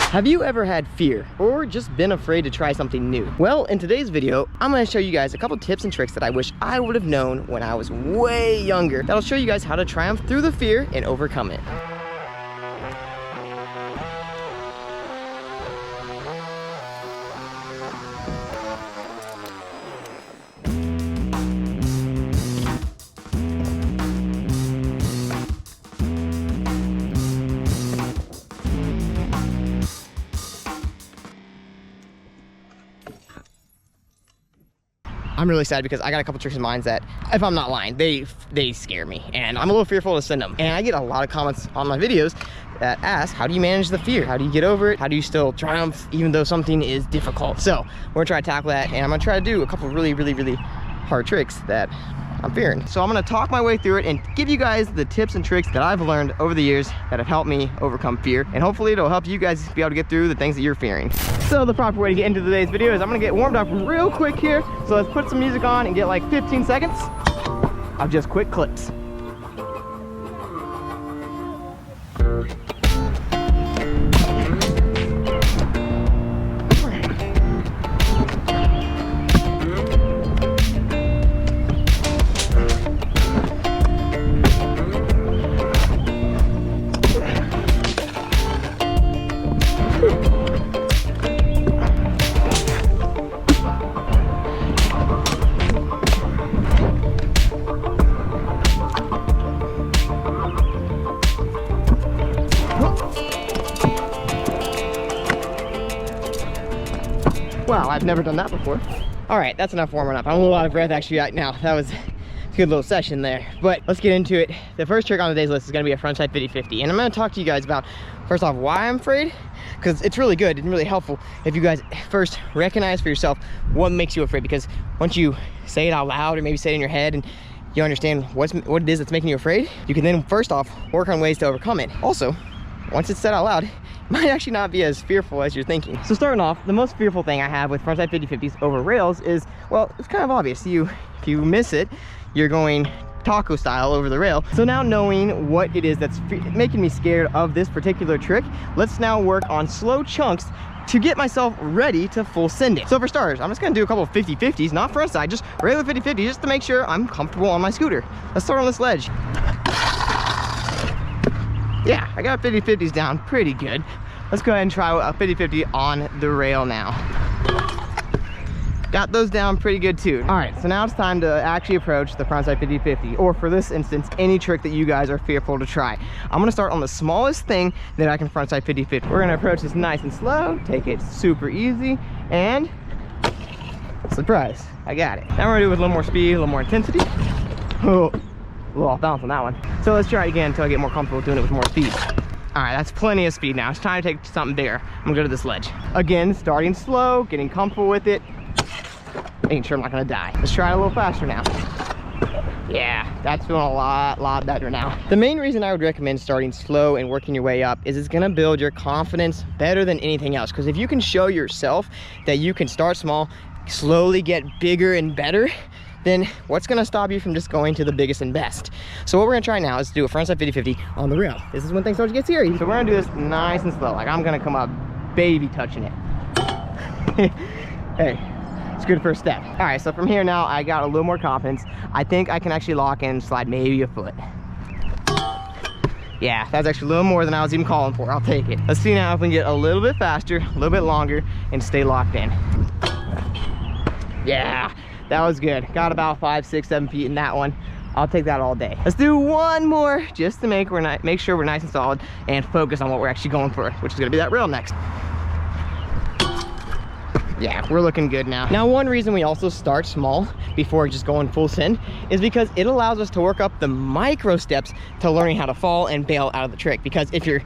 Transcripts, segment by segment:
Have you ever had fear or just been afraid to try something new? Well, in today's video, I'm gonna show you guys a couple tips and tricks that I wish I would have known when I was way younger. That'll show you guys how to triumph through the fear and overcome it. I'm really sad because I got a couple tricks in mind that, if I'm not lying, they scare me, and I'm a little fearful to send them. And I get a lot of comments on my videos that ask, how do you manage the fear? How do you get over it? How do you still triumph even though something is difficult? So we're gonna try to tackle that, and I'm gonna try to do a couple really hard tricks that I'm fearing. So I'm gonna talk my way through it and give you guys the tips and tricks that I've learned over the years that have helped me overcome fear. And hopefully it'll help you guys be able to get through the things that you're fearing. So the proper way to get into today's video is I'm gonna get warmed up real quick here. So let's put some music on and get like 15 seconds of just quick clips. Wow, I've never done that before. All right, that's enough warming up. I'm a little out of breath actually right now. That was a good little session there, but let's get into it. The first trick on today's list is gonna be a frontside 50-50. And I'm gonna talk to you guys about, first off, why I'm afraid, because it's really good and really helpful if you guys first recognize for yourself what makes you afraid. Because once you say it out loud or maybe say it in your head and you understand what it is that's making you afraid, you can then first off work on ways to overcome it. Also, once it's said out loud, might actually not be as fearful as you're thinking. So starting off, the most fearful thing I have with frontside 50-50s over rails is, well, it's kind of obvious. If you miss it, you're going taco style over the rail. So now knowing what it is that's making me scared of this particular trick, let's now work on slow chunks to get myself ready to full send it. So for starters, I'm just gonna do a couple of 50-50s, not frontside, just regular 50-50s, just to make sure I'm comfortable on my scooter. Let's start on this ledge. Yeah, I got 50-50s down pretty good. Let's go ahead and try a 50-50 on the rail now. Got those down pretty good too. All right, so now it's time to actually approach the frontside 50-50, or for this instance, any trick that you guys are fearful to try. I'm gonna start on the smallest thing that I can frontside 50-50. We're gonna approach this nice and slow, take it super easy, and surprise, I got it. Now we're gonna do it with a little more speed, a little more intensity. Oh, a little off balance on that one. So let's try it again until I get more comfortable doing it with more speed. All right, that's plenty of speed now. It's time to take something bigger. I'm gonna go to this ledge. Again, starting slow, getting comfortable with it, making sure I'm not gonna die. Let's try it a little faster now. Yeah, that's feeling a lot better now. The main reason I would recommend starting slow and working your way up is it's gonna build your confidence better than anything else. Because if you can show yourself that you can start small, slowly get bigger and better, then what's gonna stop you from just going to the biggest and best? So what we're gonna try now is to do a frontside 50-50 on the rail. This is when things start to get serious. So we're gonna do this nice and slow. Like I'm gonna come up baby touching it. Hey, it's a good first step. All right, so from here now, I got a little more confidence. I think I can actually lock in and slide maybe a foot. Yeah, that's actually a little more than I was even calling for. I'll take it. Let's see now if we can get a little bit faster, a little bit longer, and stay locked in. Yeah. That was good. Got about 5, 6, 7 feet in that one. I'll take that all day. Let's do one more just to make sure we're nice and solid and focus on what we're actually going for, which is gonna be that rail next. Yeah, we're looking good now. Now, one reason we also start small before just going full send is because it allows us to work up the micro steps to learning how to fall and bail out of the trick. Because if you're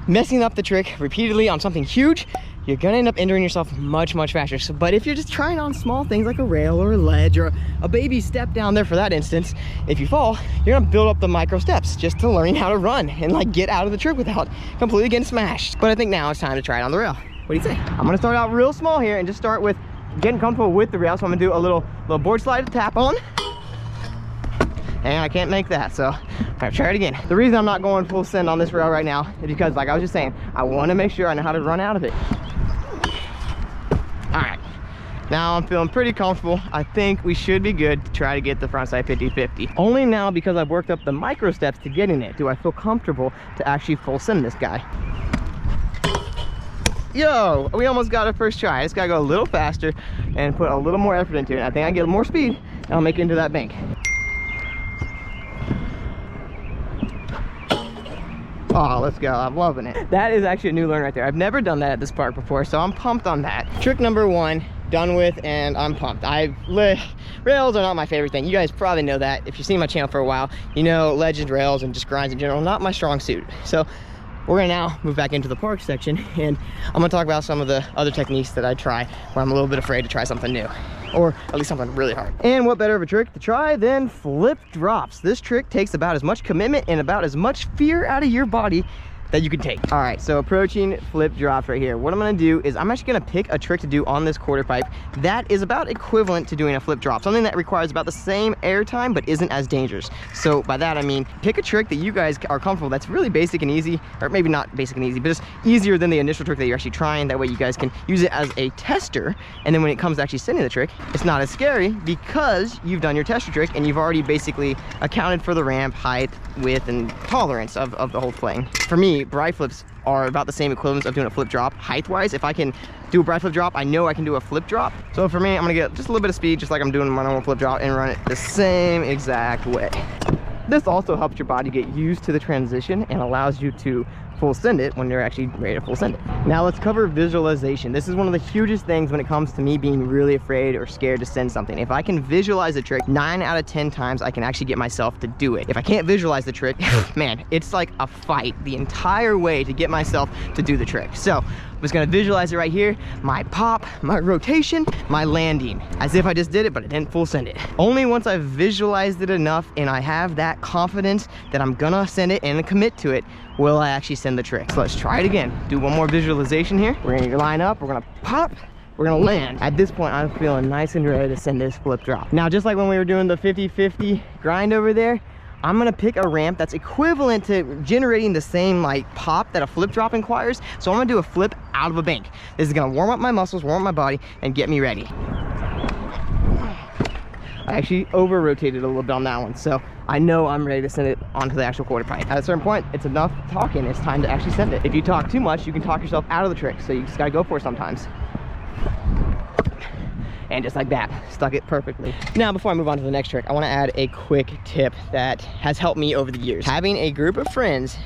messing up the trick repeatedly on something huge, you're gonna end up injuring yourself much faster. So, but if you're just trying on small things like a rail or a ledge or a baby step down there for that instance, if you fall, you're gonna build up the micro steps just to learning how to run and like get out of the trick without completely getting smashed. But I think now it's time to try it on the rail. What do you say? I'm gonna start out real small here and just start with getting comfortable with the rail. So I'm gonna do a little board slide to tap on. and I can't make that, so I'm gonna try it again. The reason I'm not going full send on this rail right now is because, like I was just saying, I want to make sure I know how to run out of it. All right, now I'm feeling pretty comfortable. I think we should be good to try to get the frontside 50-50. Only now, because I've worked up the micro steps to getting it, do I feel comfortable to actually full send this guy. Yo, we almost got it first try. I just gotta go a little faster and put a little more effort into it. I think I get more speed and I'll make it into that bank. Oh, let's go. I'm loving it. That is actually a new learn right there. I've never done that at this park before, so I'm pumped on that. Trick number 1 done with, and I'm pumped. Rails are not my favorite thing. You guys probably know that. If you've seen my channel for a while, you know legend rails and just grinds in general, not my strong suit. So we're gonna now move back into the park section, and I'm gonna talk about some of the other techniques that I try where I'm a little bit afraid to try something new, or at least something really hard. And what better of a trick to try than flip drops? This trick takes about as much commitment and about as much fear out of your body that you can take. All right, so approaching flip drops right here. What I'm gonna do is I'm actually gonna pick a trick to do on this quarter pipe that is about equivalent to doing a flip drop, something that requires about the same air time but isn't as dangerous. So by that I mean pick a trick that you guys are comfortable, that's really basic and easy, or maybe not basic and easy, but it's easier than the initial trick that you're actually trying. That way you guys can use it as a tester, and then when it comes to actually sending the trick, it's not as scary because you've done your tester trick and you've already basically accounted for the ramp, height, width, and tolerance of the whole thing. For me, bri flips are about the same equivalence of doing a flip drop height wise. If I can do a bri flip drop, I know I can do a flip drop. So for me, I'm gonna get just a little bit of speed, just like I'm doing my normal flip drop, and run it the same exact way. This also helps your body get used to the transition and allows you to full send it when you're actually ready to full send it. Now let's cover visualization. This is one of the hugest things when it comes to me being really afraid or scared to send something. If I can visualize a trick, 9 out of 10 times I can actually get myself to do it. If I can't visualize the trick, man, it's like a fight the entire way to get myself to do the trick. So I'm just gonna visualize it right here. My pop, my rotation, my landing, as if I just did it, but I didn't full send it. Only once I've visualized it enough and I have that confidence that I'm gonna send it and commit to it, will I actually send the trick. So let's try it again. Do one more visualization here. We're gonna line up, we're gonna pop, we're gonna land. At this point, I'm feeling nice and ready to send this flip drop. Now, just like when we were doing the 50-50 grind over there, I'm gonna pick a ramp that's equivalent to generating the same like pop that a flip drop requires. So I'm gonna do a flip out of a bank. This is gonna warm up my muscles, warm up my body, and get me ready. I actually over rotated a little bit on that one, so I know I'm ready to send it onto the actual quarter pipe. At a certain point, it's enough talking, it's time to actually send it. If you talk too much, you can talk yourself out of the trick, so you just gotta go for it sometimes. And just like that, stuck it perfectly. Now, before I move on to the next trick, I wanna add a quick tip that has helped me over the years. Having a group of friends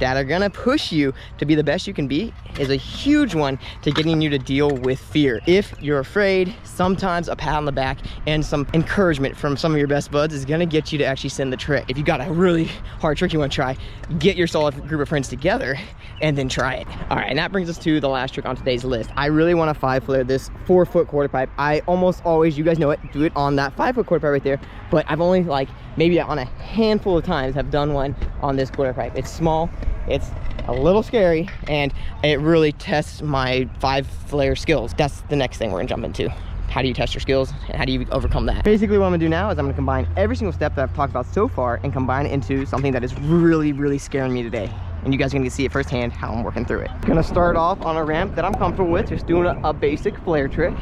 that are gonna push you to be the best you can be is a huge one to getting you to deal with fear. If you're afraid, sometimes a pat on the back and some encouragement from some of your best buds is gonna get you to actually send the trick. If you got a really hard trick you wanna try, get your solid group of friends together and then try it. All right, and that brings us to the last trick on today's list. I really wanna 5-flare this 4-foot quarter pipe. I almost always, you guys know it, do it on that 5-foot quarter pipe right there, but I've only like maybe on a handful of times have done one on this quarter pipe. It's small, it's a little scary, and it really tests my 5-flare skills. That's the next thing we're gonna jump into. How do you test your skills and how do you overcome that? Basically what I'm gonna do now is I'm gonna combine every single step that I've talked about so far and combine it into something that is really, really scaring me today. And you guys are gonna see it firsthand how I'm working through it. Gonna start off on a ramp that I'm comfortable with, just doing a basic flare trick.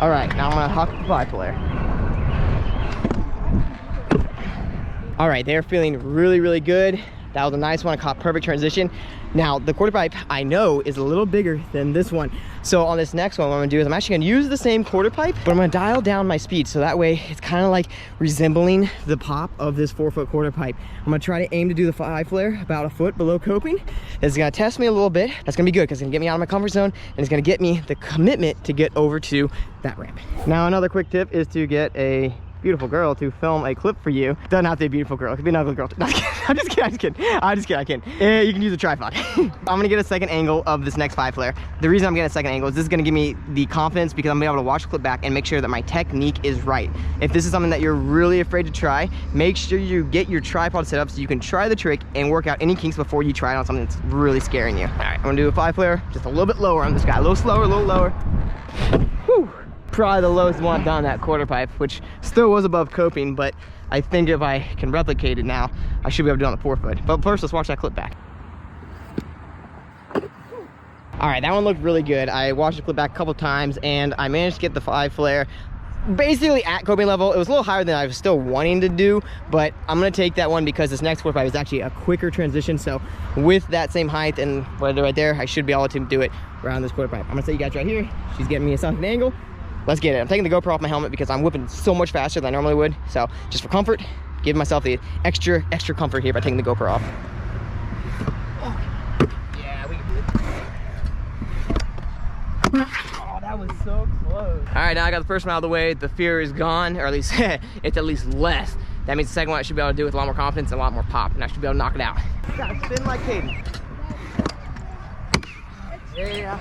All right, now I'm gonna huck the 5-flare. All right, they're feeling really, really good. That was a nice one, I caught perfect transition. Now, the quarter pipe I know is a little bigger than this one. So on this next one, what I'm gonna do is I'm actually gonna use the same quarter pipe, but I'm gonna dial down my speed. So that way it's kind of like resembling the pop of this 4-foot quarter pipe. I'm gonna try to aim to do the 5-flare about a foot below coping. This is gonna test me a little bit. That's gonna be good because it's gonna get me out of my comfort zone and it's gonna get me the commitment to get over to that ramp. Now, another quick tip is to get a beautiful girl to film a clip for you. Doesn't have to be a beautiful girl, it could be an ugly girl. No, I'm just kidding. You can use a tripod. I'm gonna get a second angle of this next 5-flare. The reason I'm getting a second angle is this is gonna give me the confidence because I'm gonna be able to watch the clip back and make sure that my technique is right. If this is something that you're really afraid to try, make sure you get your tripod set up so you can try the trick and work out any kinks before you try it on something that's really scaring you. All right, I'm gonna do a 5-flare, just a little bit lower on this guy. A little slower, a little lower. Whew. probably the lowest one I've done that quarter pipe, which still was above coping, but I think if I can replicate it now, I should be able to do it on the 4-foot. But first, let's watch that clip back. All right, that one looked really good. I watched the clip back a couple times, and I managed to get the 5 flare basically at coping level. It was a little higher than I was still wanting to do, but I'm gonna take that one because this next quarter pipe is actually a quicker transition. So with that same height and right there, I should be able to do it around this quarter pipe. I'm gonna set you guys right here. She's getting me a sunken angle. Let's get it. I'm taking the GoPro off my helmet because I'm whipping so much faster than I normally would. So just for comfort, give myself the extra comfort here by taking the GoPro off. Yeah, oh, that was so close. All right, now I got the first one out of the way. The fear is gone, or at least it's at least less. That means the second one I should be able to do with a lot more confidence and a lot more pop, and I should be able to knock it out. Gotta spin like Caden. Yeah.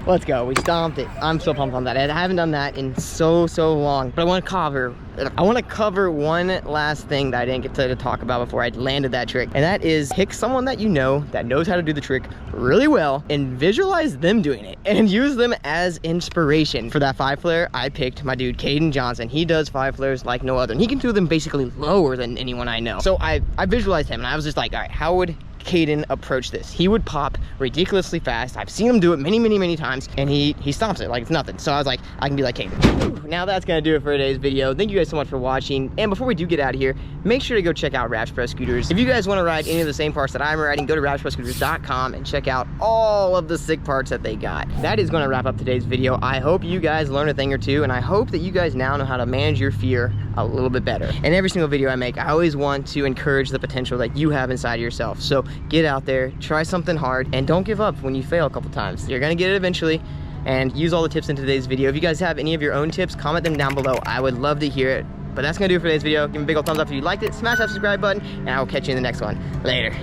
Let's go. We stomped it. I'm so pumped on that. I haven't done that in so long. But I want to cover one last thing that I didn't get to talk about before I landed that trick. And that is pick someone that you know that knows how to do the trick really well and visualize them doing it and use them as inspiration. For that 5 flare, I picked my dude Caden Johnson. He does 5 flares like no other. And he can do them basically lower than anyone I know. So I visualized him and I was just like, all right, how would Caden approach this? He would pop ridiculously fast. I've seen him do it many times, and he stomps it like it's nothing. So I was like, I can be like Caden. Now that's gonna do it for today's video. Thank you guys so much for watching, and before we do get out of here, make sure to go check out Rapture scooters. If you guys want to ride any of the same parts that I'm riding, go to rapturescooters.com and check out all of the sick parts that they got. That is going to wrap up today's video. I hope you guys learned a thing or two, and I hope that you guys now know how to manage your fear a little bit better. In every single video I make, I always want to encourage the potential that you have inside yourself. So get out there, try something hard, and don't give up when you fail a couple times. You're gonna get it eventually, and use all the tips in today's video. If you guys have any of your own tips, comment them down below. I would love to hear it. But that's gonna do it for today's video. Give me a big old thumbs up if you liked it, smash that subscribe button, and I will catch you in the next one. Later.